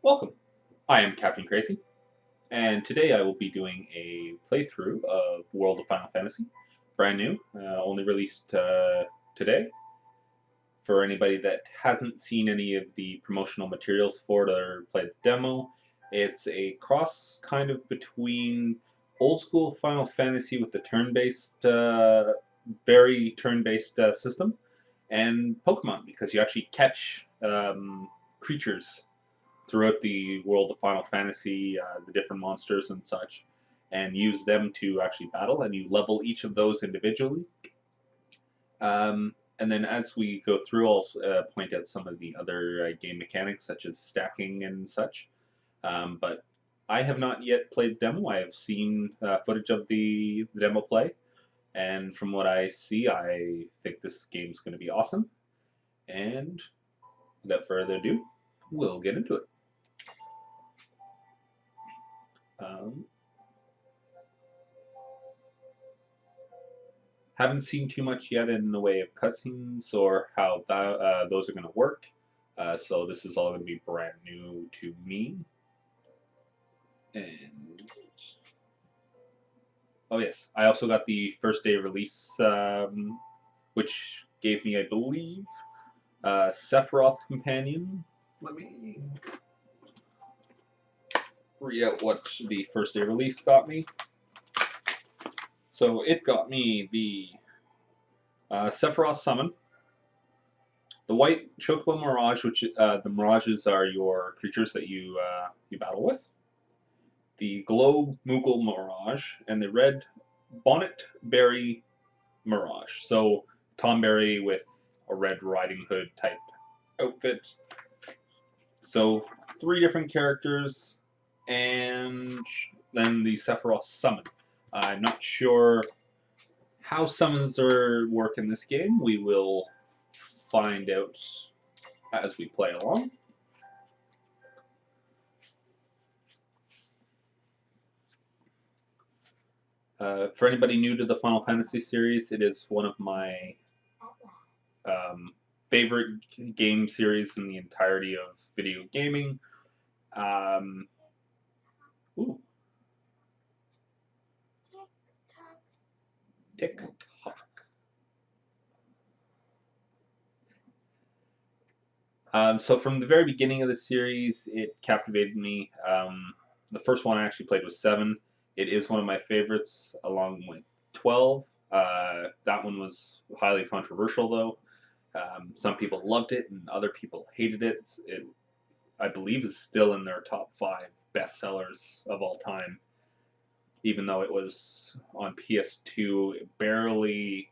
Welcome. I am Captain Crazy, and today I will be doing a playthrough of World of Final Fantasy. Brand new, only released today. For anybody that hasn't seen any of the promotional materials for it or played the demo, it's a cross kind of between old school Final Fantasy with the turn-based, very turn-based system, and Pokemon, because you actually catch creatures throughout the world of Final Fantasy, the different monsters and such, and use them to actually battle, and you level each of those individually. And then as we go through, I'll point out some of the other game mechanics, such as stacking and such. But I have not yet played the demo. I have seen footage of the demo play, and from what I see, I think this game's going to be awesome. And without further ado, we'll get into it. Um, Haven't seen too much yet in the way of cutscenes or how those are going to work. So this is all going to be brand new to me. And oh yes, I also got the first day release, which gave me, I believe, Sephiroth Companion. Let me read out what the first day release got me. So it got me the Sephiroth Summon, the white Chocobo Mirage, which the Mirages are your creatures that you battle with. The Glow Moogle Mirage and the red Bonnet Berry Mirage. So Tom Berry with a Red Riding Hood type outfit. So three different characters, and then the Sephiroth Summon. I'm not sure how summons work in this game. We will find out as we play along. For anybody new to the Final Fantasy series, it is one of my favorite game series in the entirety of video gaming. Um, ooh, tick tock. So from the very beginning of the series, it captivated me. The first one I actually played was 7. It is one of my favorites, along with 12. That one was highly controversial, though. Some people loved it, and other people hated it. I believe, is still in their top 5 bestsellers of all time. Even though it was on PS2, it barely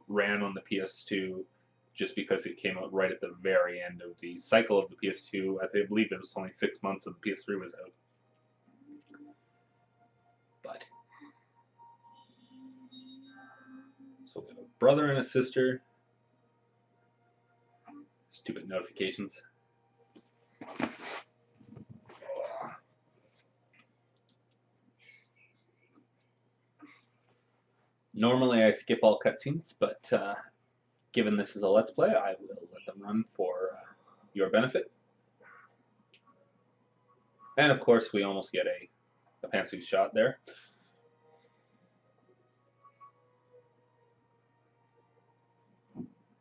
ran on the PS2 just because it came out right at the very end of the cycle of the PS2. I believe it was only 6 months of the PS3 was out. But so we have a brother and a sister. Stupid notifications. Normally I skip all cutscenes, but given this is a Let's Play, I will let them run for your benefit. And of course, we almost get a pantsuit shot there.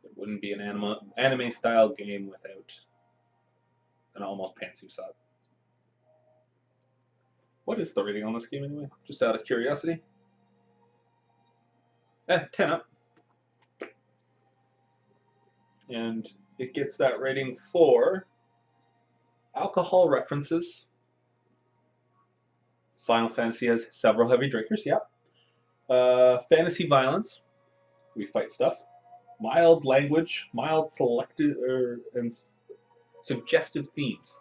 It wouldn't be an anime style game without an almost pantsuit shot. What is the rating on this game anyway? Just out of curiosity. 10 up. And it gets that rating for alcohol references. Final Fantasy has several heavy drinkers, yeah. Fantasy violence. We fight stuff. Mild language, mild selected and suggestive themes.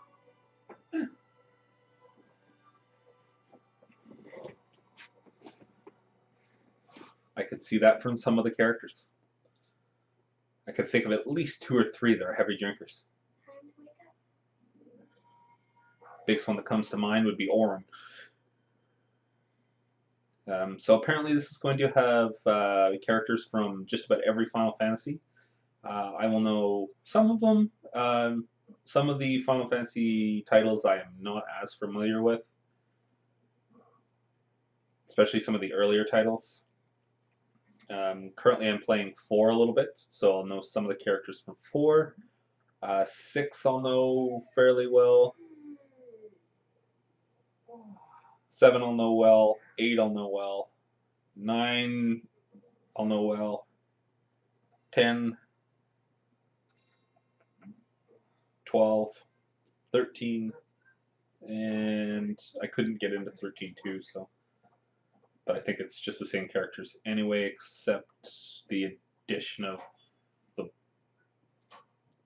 I could see that from some of the characters. I could think of at least 2 or 3 that are heavy drinkers. Biggest one that comes to mind would be Auron. So apparently this is going to have characters from just about every Final Fantasy. I will know some of them. some of the Final Fantasy titles I am not as familiar with, especially some of the earlier titles. Currently, I'm playing 4 a little bit, so I'll know some of the characters from 4. 6 I'll know fairly well. 7 I'll know well. 8 I'll know well. 9 I'll know well. 10, 12, 13, and I couldn't get into 13 too, so. But I think it's just the same characters anyway, except the addition of the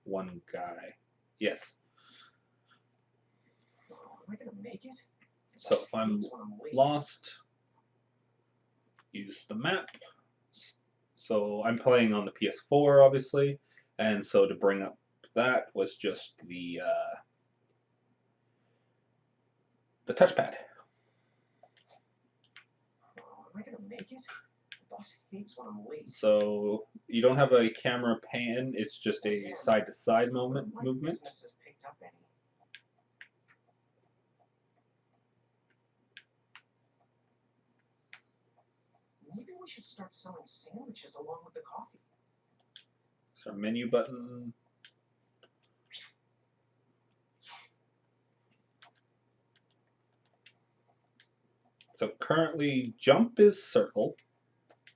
one guy. Yes. Am I gonna make it? So if I'm lost, use the map. So I'm playing on the PS4, obviously, and so to bring up that was just the touchpad. Am I gonna make it? The boss hates when I'm late. So you don't have a camera pan; it's just a side-to-side movement. Business has picked up any. Maybe we should start selling sandwiches along with the coffee. So menu button. So currently, jump is circle.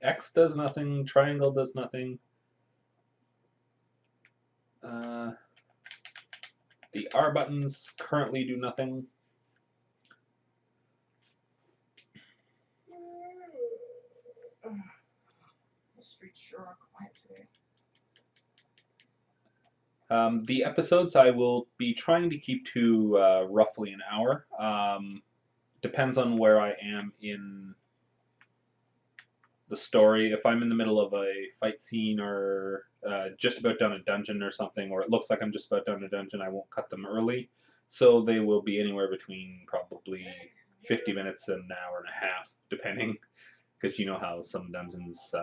X does nothing. Triangle does nothing. The R buttons currently do nothing. The streets sure are quiet today. The episodes I will be trying to keep to roughly an hour. Depends on where I am in the story. If I'm in the middle of a fight scene or just about done a dungeon or something, or it looks like I'm just about done a dungeon, I won't cut them early. So they will be anywhere between probably 50 minutes and an hour and a half, depending. Because you know how some dungeons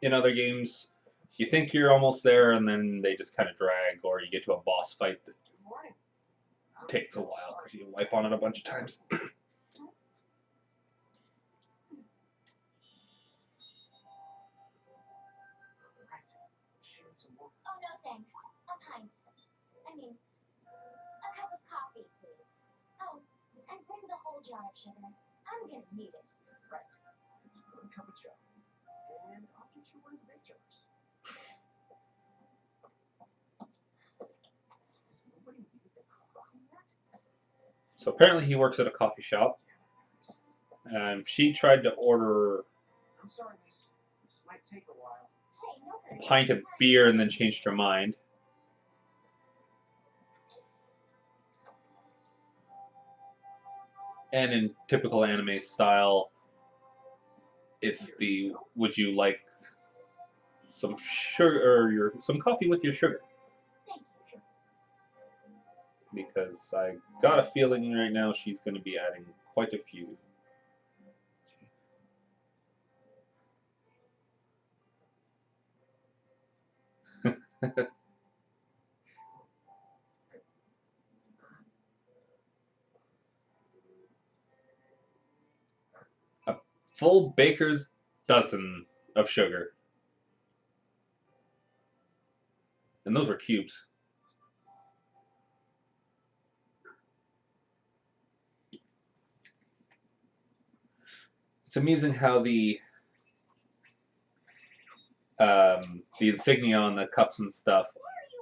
in other games, you think you're almost there and then they just kind of drag, or you get to a boss fight that takes a while because you wipe on it a bunch of times. Oh, no thanks. A pint. I mean, a cup of coffee, please. Oh, and bring the whole jar of sugar. I'm gonna need it. Right. It's 1 cup of chai. And I'll get you 1 of the big jars. Does nobody need the coffee yet? So apparently he works at a coffee shop. She tried to order I'm sorry, miss. This might take a while. Hey, no hurry. a pint of beer and then changed her mind. And in typical anime style, it's the would you like some sugar or some coffee with your sugar? Thank you. Because I got a feeling right now she's going to be adding quite a few. A full baker's dozen of sugar. And those were cubes. It's amusing how the insignia on the cups and stuff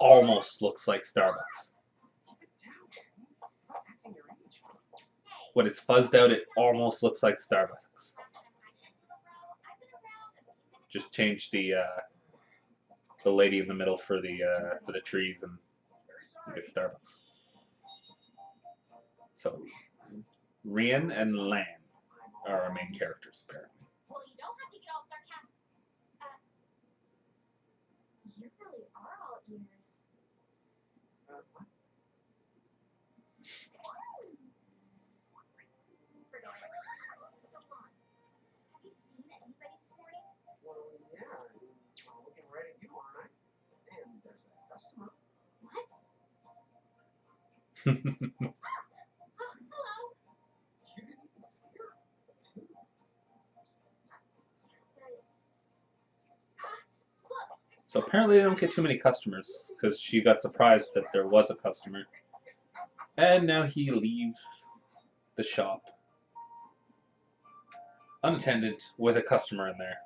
almost looks like Starbucks. Keep it down. Not acting your age. When it's fuzzed out, it almost looks like Starbucks. Just change the lady in the middle for the trees and you get Starbucks. So Rian and Lan are our main characters apparently. Well, you don't have to get all sarcastic. You really are all ears. What? Forget it. So on. Have you seen anybody this morning? Well, yeah. I'm looking right at you, aren't I? And there's that customer. What? Oh, hello. You didn't even see her. Too. Look, So apparently they don't get too many customers because she got surprised that there was a customer. And now he leaves the shop unattended with a customer in there.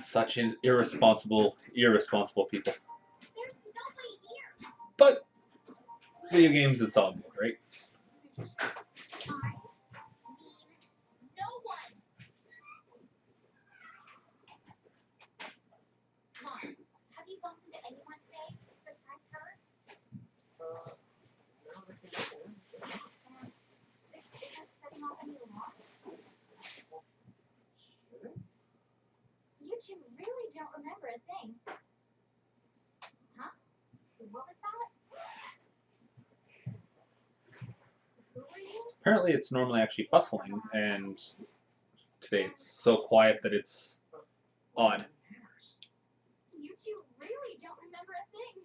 Such an irresponsible people. there's nobody here. But video games, it's all good, right? I mean, no one. Mom, have you bumped into anyone today besides her? Now that you know, And is that setting off any alarm? should it? You two really don't remember a thing. Huh? What was that? Who were you? Apparently it's normally actually bustling, and today it's so quiet that it's odd. You two really don't remember a thing.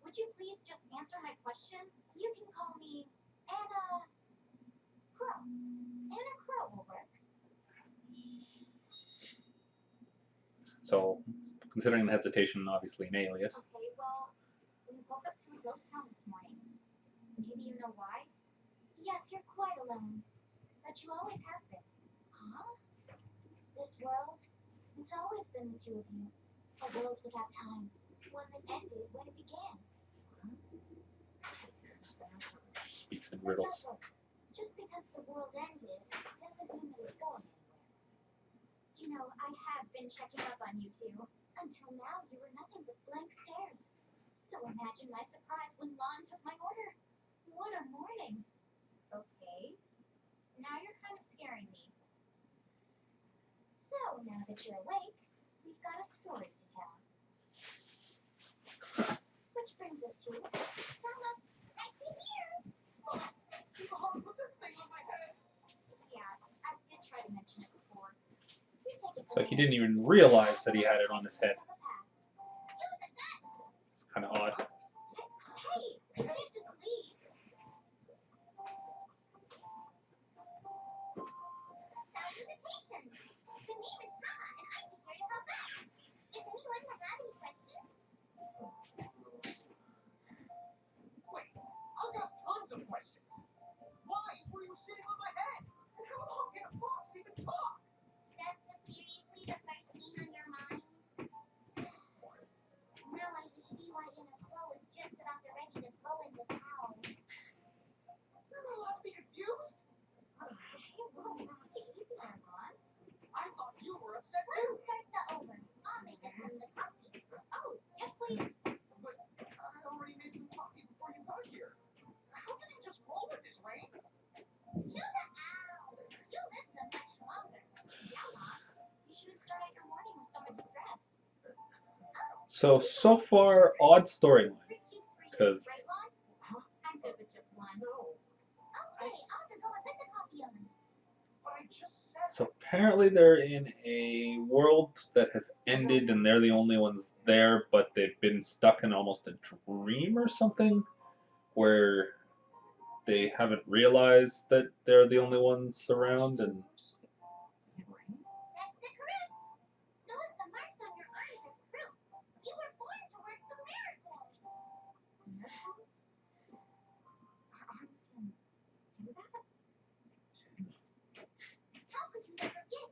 Would you please just answer my question? You can call me Anna Crow. Anna Crow will work. So, considering the hesitation, obviously an alias. Okay, well, we woke up to a ghost town this morning. Maybe you know why? Yes, you're quite alone. But you always have been. Huh? This world, it's always been the two of you. A world without time. One that ended when it began. Speaks in But riddles. don't worry. Just because the world ended doesn't mean that it's going anywhere. You know, I have been checking up on you two. Until now, you were nothing but blank stares. So imagine my surprise when Lon took my order. What a morning. Okay. Now you're kind of scaring me. So, now that you're awake, we've got a story to tell. Which brings us to Selma. I see here. Oh, put this thing on my head. Yeah, I did try to mention it before. You take it So he didn't even realize that he had it on his head. Use it then. It's kind of odd. Hey, you can't just leave. Salutations. The name is Tama, and I'm here to help out. Does anyone have any questions? Wait, I've got tons of questions. Why were you sitting on my head? And how long can a fox even talk? That's seriously the first thing on your mind? Now I see why Inner Crow is just about ready to throw in the towel. You're not allowed to be confused. Hey, whoa, take it easy there, Ron. I thought you were upset Let's too. start the over. I'll make us some of the coffee. Oh, yes, please. But I already made some coffee before you got here. How can you just roll with this rain? Chill the ow. You'll live them much longer. Yeah, Mom. You shouldn't start out your morning with so much stress. So far, odd storyline. Rick keeps for you, 'Cause- right, Lon? Huh? I'm good with just one. No, Okay, I'll have to go and put the coffee on. but I just said So apparently they're in a world that has ended and they're the only ones there, but they've been stuck in almost a dream or something where they haven't realized that they're the only ones around, and rain. That's the correct. Those the marks on your arms are proof. You were born to work the miracles. Miracles? Our arms can do that? How could you ever forget?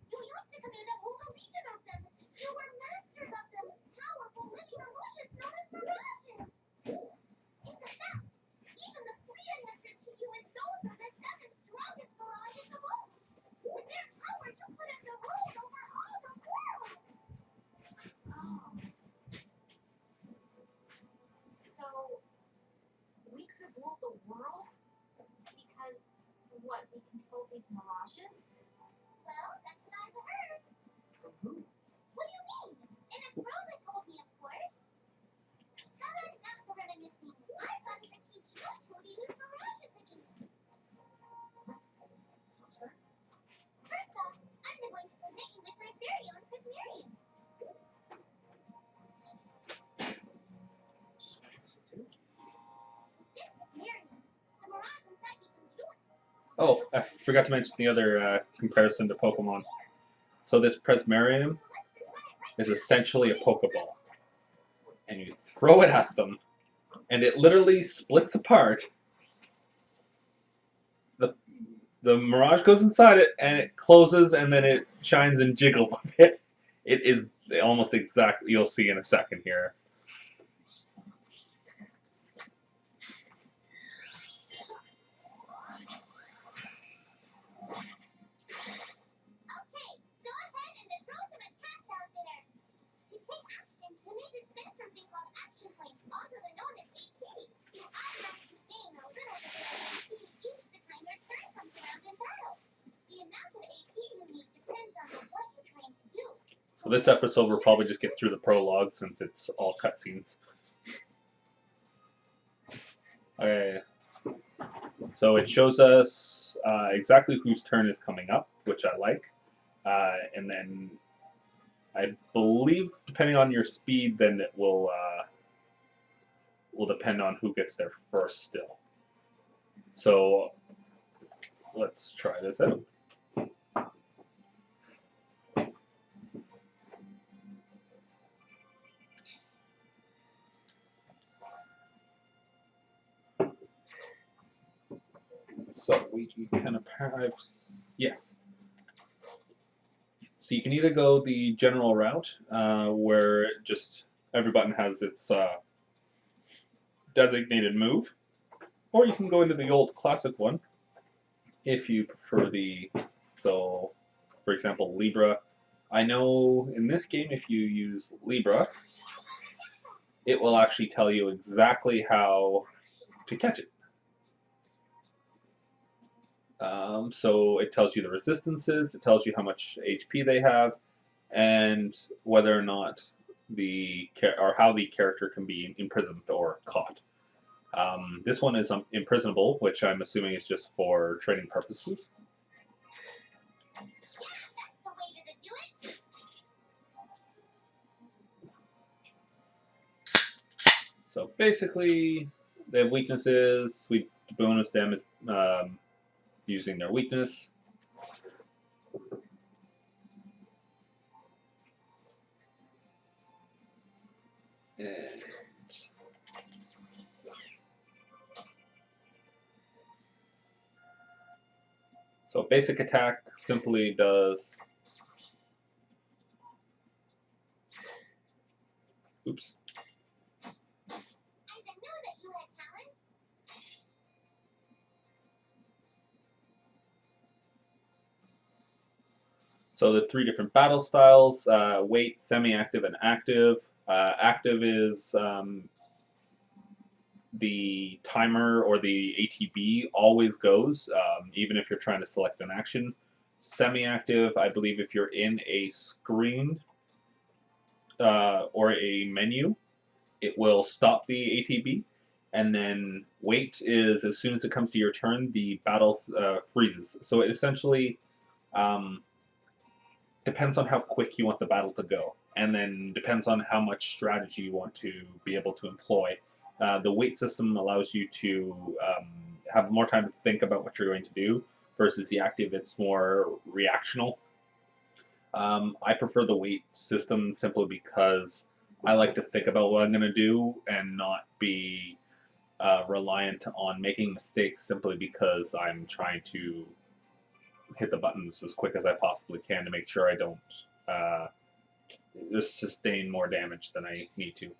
You used to command a whole legion of them. You were masters of them. Powerful living illusions known as mirages. It's a fact. Even the flea answer to you and those are the seven strongest mirages of all. With their power, you could have the rule over all the world. Oh. So, we could have ruled the world? Because, what, we control these mirages? Well, that's what I've heard. From who? What do you mean? And it's Rosa told me, of course. How about not for reminiscing? I thought he could teach you two to use mirages again. What's that? First off, I'm going to present you with my very own Prismarian. She has it too. Oh, I forgot to mention the other comparison to Pokemon. So this Presmerium is essentially a Pokeball, and you throw it at them, and it literally splits apart. The the Mirage goes inside it, and it closes, and then it shines and jiggles a bit. It is almost exactly. You'll see in a second here. Okay, go ahead and then throw some attacks out there. To take action, you need to spend something called action points, also known as AP. You automatically gain a little bit of AP each time your turn comes around in battle. The amount of AP you need depends on what you're trying to do. So this episode we'll probably just get through the prologue since it's all cutscenes. Okay. So it shows us exactly whose turn is coming up, which I like. And then I believe, depending on your speed, then it will depend on who gets there first still. So let's try this out. So we can apparently, yes. So you can either go the general route, where just every button has its designated move, or you can go into the old classic one if you prefer the, so for example, Libra. I know in this game if you use Libra, it will actually tell you exactly how to catch it. So it tells you the resistances, it tells you how much HP they have, and whether or not or how the character can be imprisoned or caught. This one is imprisonable, which I'm assuming is just for training purposes. So basically, they have weaknesses. We bonus damage using their weakness. And so basic attack simply does. Oops. So the three different battle styles: wait, semi-active, and active. Active is the timer or the ATB always goes, even if you're trying to select an action. Semi-active, I believe, if you're in a screen or a menu, it will stop the ATB. And then wait is as soon as it comes to your turn, the battle freezes. So it essentially depends on how quick you want the battle to go, and then depends on how much strategy you want to be able to employ. The wait system allows you to have more time to think about what you're going to do, versus the active, it's more reactional. I prefer the wait system simply because I like to think about what I'm going to do and not be reliant on making mistakes simply because I'm trying to hit the buttons as quick as I possibly can to make sure I don't just sustain more damage than I need to.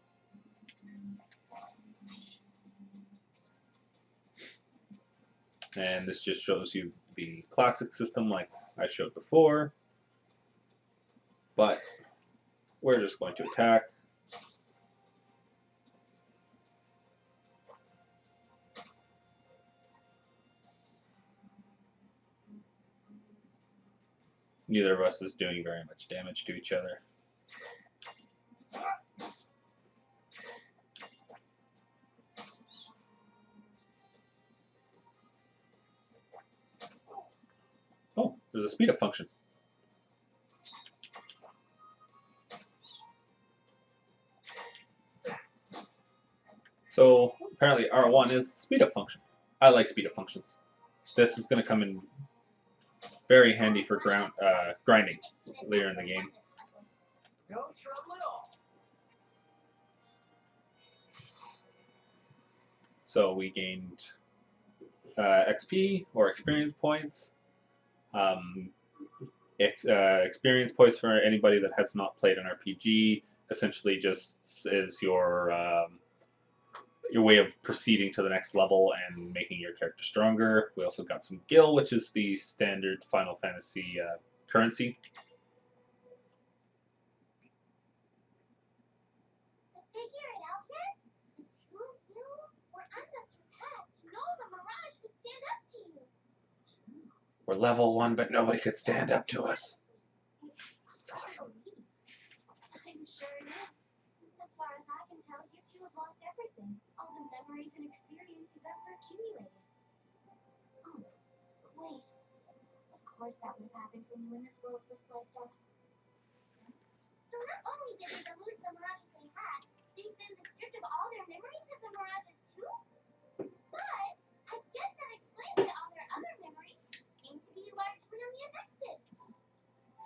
And this just shows you the classic system like I showed before. But we're just going to attack. Neither of us is doing very much damage to each other. Oh, there's a speed up function. So apparently R1 is speed up function. I like speed up functions. this is going to come in very handy for grinding later in the game. No trouble at all. So we gained XP or experience points. Experience points for anybody that has not played an RPG essentially just is your way of proceeding to the next level and making your character stronger. We also got some gil, which is the standard Final Fantasy currency. Figure it out yet? The two of you were unsurpassed. No, the Mirage could stand up to you. We're level 1, but nobody could stand up to us. It's awesome. I'm sure it is. As far as I can tell, you two have lost everything. All the memories and experience you've ever accumulated. Oh, wait. Of course that would have happened when you and this world was spliced up. So not only did they lose the Mirages they had, they've been stripped of all their memories of the Mirages too? But I guess that explains why all their other memories seem to be largely unaffected.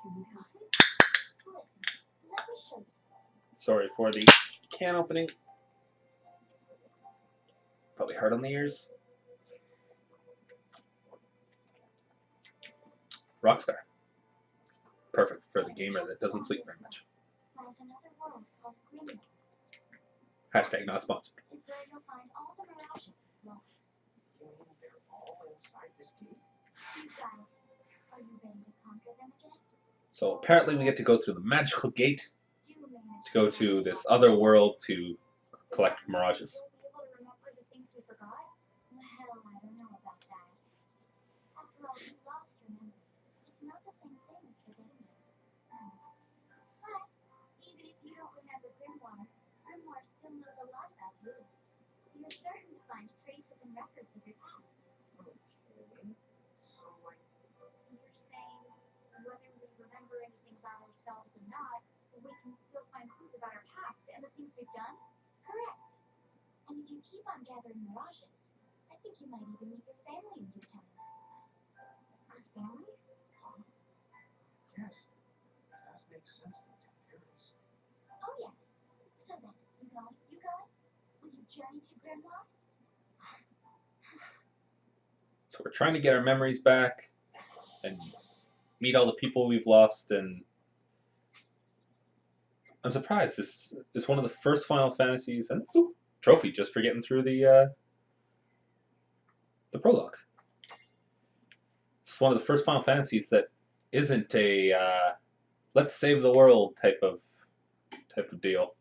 Listen, let me show you something. Sorry for the can opening. Probably hard on the ears. Rockstar. Perfect for the gamer that doesn't sleep very much. Lies another world called Grimlock. Hashtag not sponsored. Is where you'll find all the Mirages lost. You mean they're all inside this gate? You got it. Are you ready to conquer them again? So apparently we get to go through the magical gate Do manage to go to this other world to collect Mirages. Will be able to remember the things we forgot? Well, I don't know about that. After all, you lost your memories. It's not the same thing as forgetting them. But even if you don't remember Grimoire, Grimoire still knows a lot about you. You're certain to find traces and records of your past. Okay. So, like, You're saying whether we remember anything about ourselves or not, we can still find clues about our past and the things we've done? Correct. And if you keep on gathering Mirages, I think you might even meet your family in due time. Our family? yes, it does make sense that your parents. Oh yes. So then, you going? You going? Will you journey to Grimlock? So we're trying to get our memories back and meet all the people we've lost, and I'm surprised. This is one of the first Final Fantasies, and trophy just for getting through the prologue. It's one of the first Final Fantasies that isn't a let's save the world type of deal.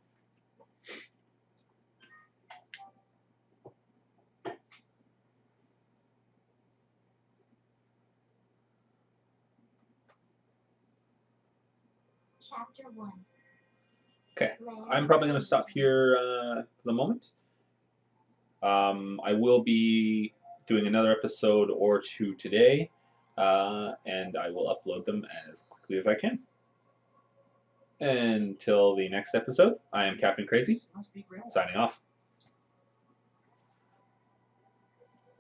Chapter 1. Okay, I'm probably going to stop here for the moment. I will be doing another episode or two today, and I will upload them as quickly as I can. Until the next episode, I am Captain Crazy, Must be Grandma. signing off.